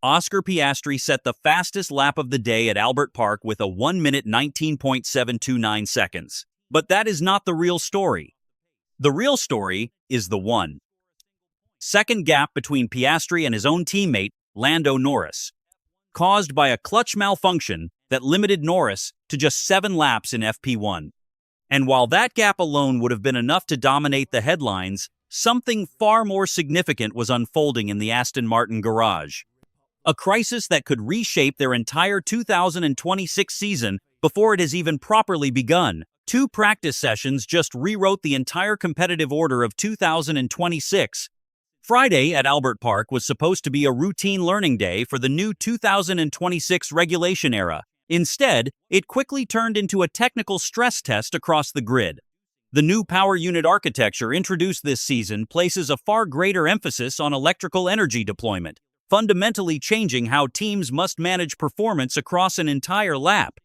Oscar Piastri set the fastest lap of the day at Albert Park with a 1 minute 19.729 seconds. But that is not the real story. The real story is the 1-second gap between Piastri and his own teammate, Lando Norris, caused by a clutch malfunction that limited Norris to just 7 laps in FP1. And while that gap alone would have been enough to dominate the headlines, something far more significant was unfolding in the Aston Martin garage. A crisis that could reshape their entire 2026 season before it has even properly begun. 2 practice sessions just rewrote the entire competitive order of 2026. Friday at Albert Park was supposed to be a routine learning day for the new 2026 regulation era. Instead, it quickly turned into a technical stress test across the grid. The new power unit architecture introduced this season places a far greater emphasis on electrical energy deployment, fundamentally changing how teams must manage performance across an entire lap.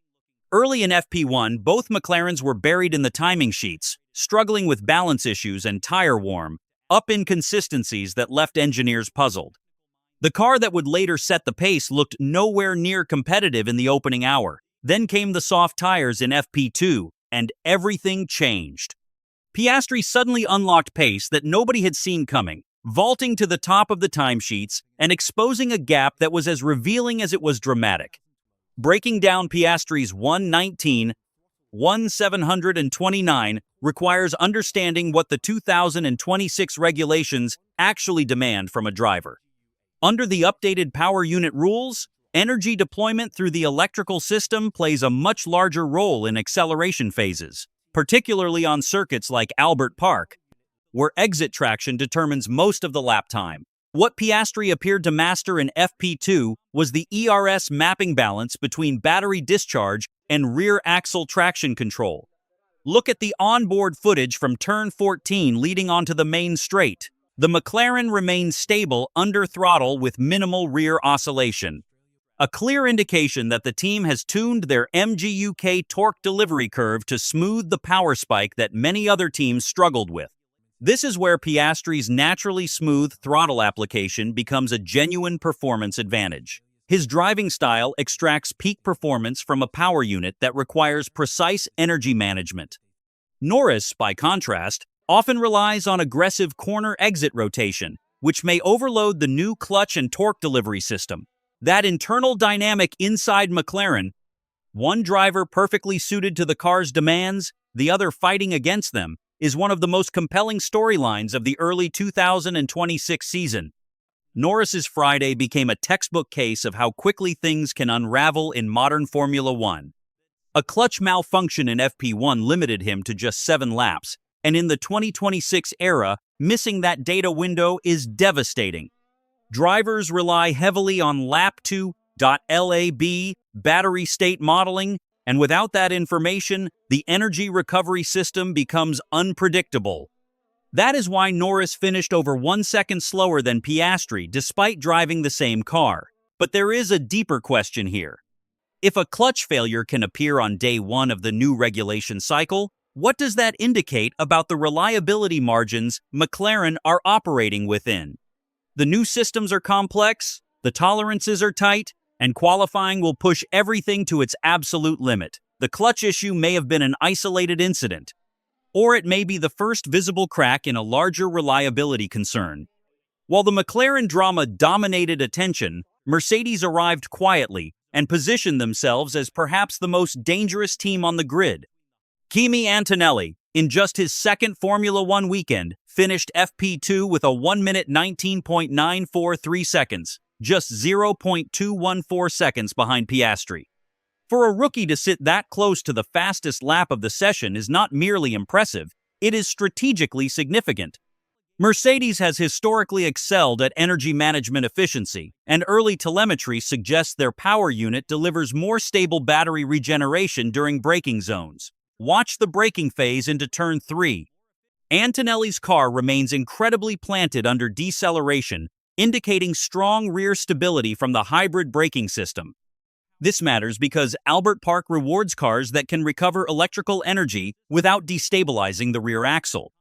Early in FP1, both McLarens were buried in the timing sheets, struggling with balance issues and tire warm-up inconsistencies that left engineers puzzled. The car that would later set the pace looked nowhere near competitive in the opening hour. Then came the soft tires in FP2, and everything changed. Piastri suddenly unlocked pace that nobody had seen coming, vaulting to the top of the timesheets and exposing a gap that was as revealing as it was dramatic. Breaking down Piastri's 1:19.1729 requires understanding what the 2026 regulations actually demand from a driver. Under the updated power unit rules, energy deployment through the electrical system plays a much larger role in acceleration phases, particularly on circuits like Albert Park, where exit traction determines most of the lap time. What Piastri appeared to master in FP2 was the ERS mapping balance between battery discharge and rear axle traction control. Look at the onboard footage from turn 14 leading onto the main straight. The McLaren remains stable under throttle with minimal rear oscillation, a clear indication that the team has tuned their MGUK torque delivery curve to smooth the power spike that many other teams struggled with. This is where Piastri's naturally smooth throttle application becomes a genuine performance advantage. His driving style extracts peak performance from a power unit that requires precise energy management. Norris, by contrast, often relies on aggressive corner exit rotation, which may overload the new clutch and torque delivery system. That internal dynamic inside McLaren, one driver perfectly suited to the car's demands, the other fighting against them, is one of the most compelling storylines of the early 2026 season. Norris's Friday became a textbook case of how quickly things can unravel in modern Formula One. A clutch malfunction in FP1 limited him to just 7 laps, and in the 2026 era, missing that data window is devastating. Drivers rely heavily on lap 2.lab battery state modeling, and without that information, the energy recovery system becomes unpredictable. That is why Norris finished over 1 second slower than Piastri despite driving the same car. But there is a deeper question here. If a clutch failure can appear on day 1 of the new regulation cycle, what does that indicate about the reliability margins McLaren are operating within? The new systems are complex, the tolerances are tight, and qualifying will push everything to its absolute limit. The clutch issue may have been an isolated incident, or it may be the first visible crack in a larger reliability concern. While the McLaren drama dominated attention, Mercedes arrived quietly and positioned themselves as perhaps the most dangerous team on the grid. Kimi Antonelli, in just his second Formula One weekend, finished FP2 with a 1 minute 19.943 seconds, just 0.214 seconds behind Piastri. For a rookie to sit that close to the fastest lap of the session is not merely impressive, it is strategically significant. Mercedes has historically excelled at energy management efficiency, and early telemetry suggests their power unit delivers more stable battery regeneration during braking zones. Watch the braking phase into turn 3. Antonelli's car remains incredibly planted under deceleration, indicating strong rear stability from the hybrid braking system. This matters because Albert Park rewards cars that can recover electrical energy without destabilizing the rear axle.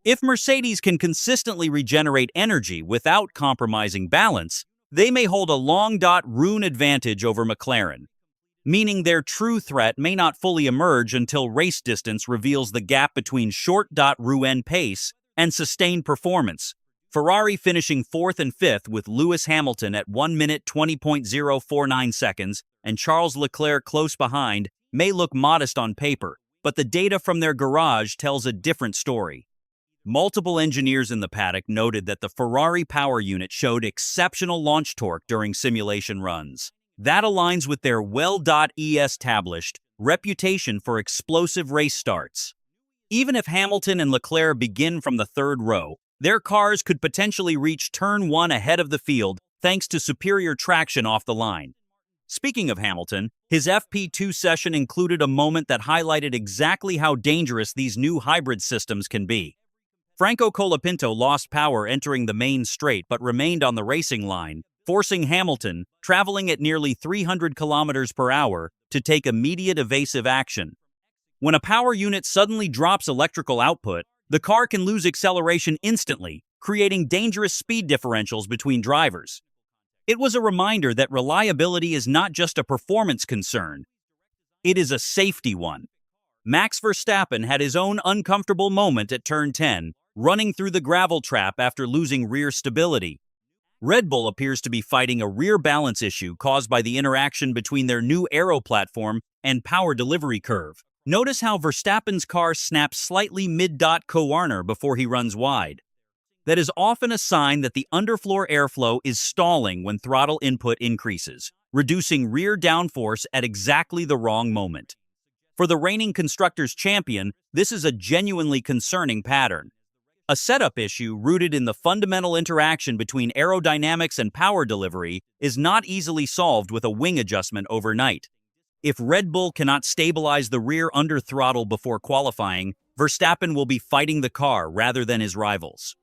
If Mercedes can consistently regenerate energy without compromising balance, they may hold a long-run advantage over McLaren, meaning their true threat may not fully emerge until race distance reveals the gap between short-run pace and sustained performance. Ferrari finishing 4th and 5th with Lewis Hamilton at 1 minute 20.049 seconds and Charles Leclerc close behind may look modest on paper, but the data from their garage tells a different story. Multiple engineers in the paddock noted that the Ferrari power unit showed exceptional launch torque during simulation runs. That aligns with their well-established reputation for explosive race starts. Even if Hamilton and Leclerc begin from the third row, their cars could potentially reach turn 1 ahead of the field thanks to superior traction off the line. Speaking of Hamilton, his FP2 session included a moment that highlighted exactly how dangerous these new hybrid systems can be. Franco Colapinto lost power entering the main straight but remained on the racing line, forcing Hamilton, traveling at nearly 300 kilometers per hour, to take immediate evasive action. When a power unit suddenly drops electrical output, the car can lose acceleration instantly, creating dangerous speed differentials between drivers. It was a reminder that reliability is not just a performance concern, it is a safety one. Max Verstappen had his own uncomfortable moment at turn 10, running through the gravel trap after losing rear stability. Red Bull appears to be fighting a rear balance issue caused by the interaction between their new aero platform and power delivery curve. Notice how Verstappen's car snaps slightly mid-corner before he runs wide. That is often a sign that the underfloor airflow is stalling when throttle input increases, reducing rear downforce at exactly the wrong moment. For the reigning Constructors' Champion, this is a genuinely concerning pattern. A setup issue rooted in the fundamental interaction between aerodynamics and power delivery is not easily solved with a wing adjustment overnight. If Red Bull cannot stabilize the rear underthrottle before qualifying, Verstappen will be fighting the car rather than his rivals.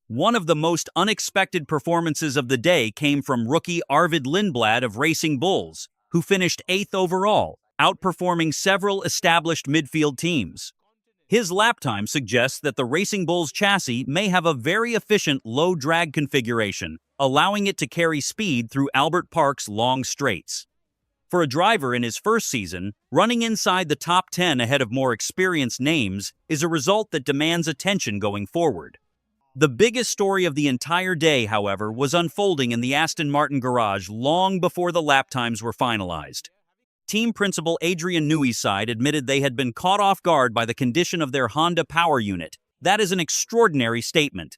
One of the most unexpected performances of the day came from rookie Arvid Lindblad of Racing Bulls, who finished 8th overall, outperforming several established midfield teams. His lap time suggests that the Racing Bulls chassis may have a very efficient low-drag configuration, allowing it to carry speed through Albert Park's long straights. For a driver in his first season, running inside the top 10 ahead of more experienced names is a result that demands attention going forward. The biggest story of the entire day, however, was unfolding in the Aston Martin garage long before the lap times were finalized. Team principal Adrian Newey's side admitted they had been caught off guard by the condition of their Honda power unit. That is an extraordinary statement.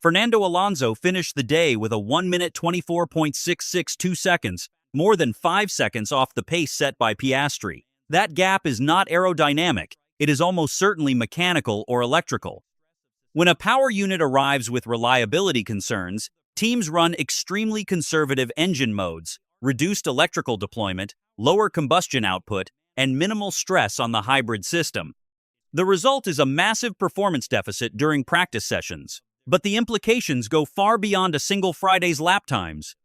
Fernando Alonso finished the day with a 1 minute 24.662 seconds, more than 5 seconds off the pace set by Piastri. That gap is not aerodynamic, it is almost certainly mechanical or electrical. When a power unit arrives with reliability concerns, teams run extremely conservative engine modes, reduced electrical deployment, lower combustion output, and minimal stress on the hybrid system. The result is a massive performance deficit during practice sessions, but the implications go far beyond a single Friday's lap times.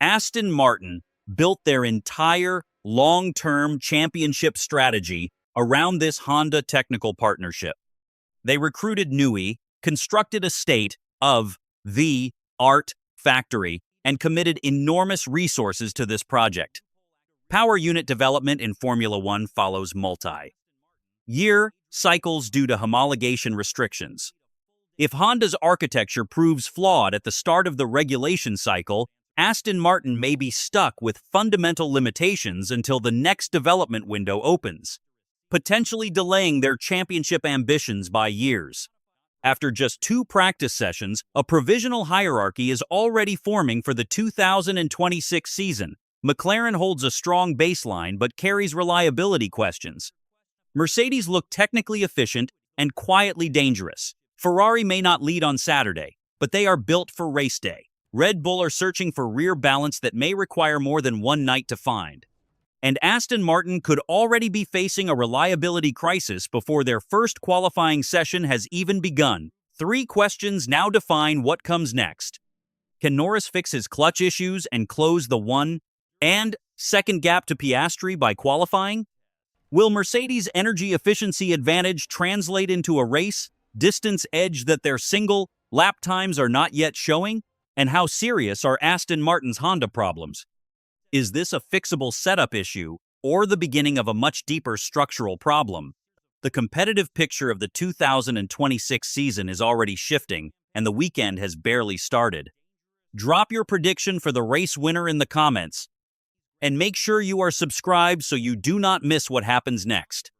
Aston Martin built their entire long-term championship strategy around this Honda technical partnership. They recruited Newey, constructed a state-of-the-art factory, and committed enormous resources to this project. Power unit development in Formula One follows multi-year cycles due to homologation restrictions. If Honda's architecture proves flawed at the start of the regulation cycle, Aston Martin may be stuck with fundamental limitations until the next development window opens, potentially delaying their championship ambitions by years. After just 2 practice sessions, a provisional hierarchy is already forming for the 2026 season. McLaren holds a strong baseline but carries reliability questions. Mercedes look technically efficient and quietly dangerous. Ferrari may not lead on Saturday, but they are built for race day. Red Bull are searching for rear balance that may require more than one night to find. And Aston Martin could already be facing a reliability crisis before their first qualifying session has even begun. 3 questions now define what comes next. Can Norris fix his clutch issues and close the 1 and 2 gap to Piastri by qualifying? Will Mercedes' energy efficiency advantage translate into a race distance edge that their single lap times are not yet showing? And how serious are Aston Martin's Honda problems? Is this a fixable setup issue or the beginning of a much deeper structural problem? The competitive picture of the 2026 season is already shifting, and the weekend has barely started. Drop your prediction for the race winner in the comments, and make sure you are subscribed so you do not miss what happens next.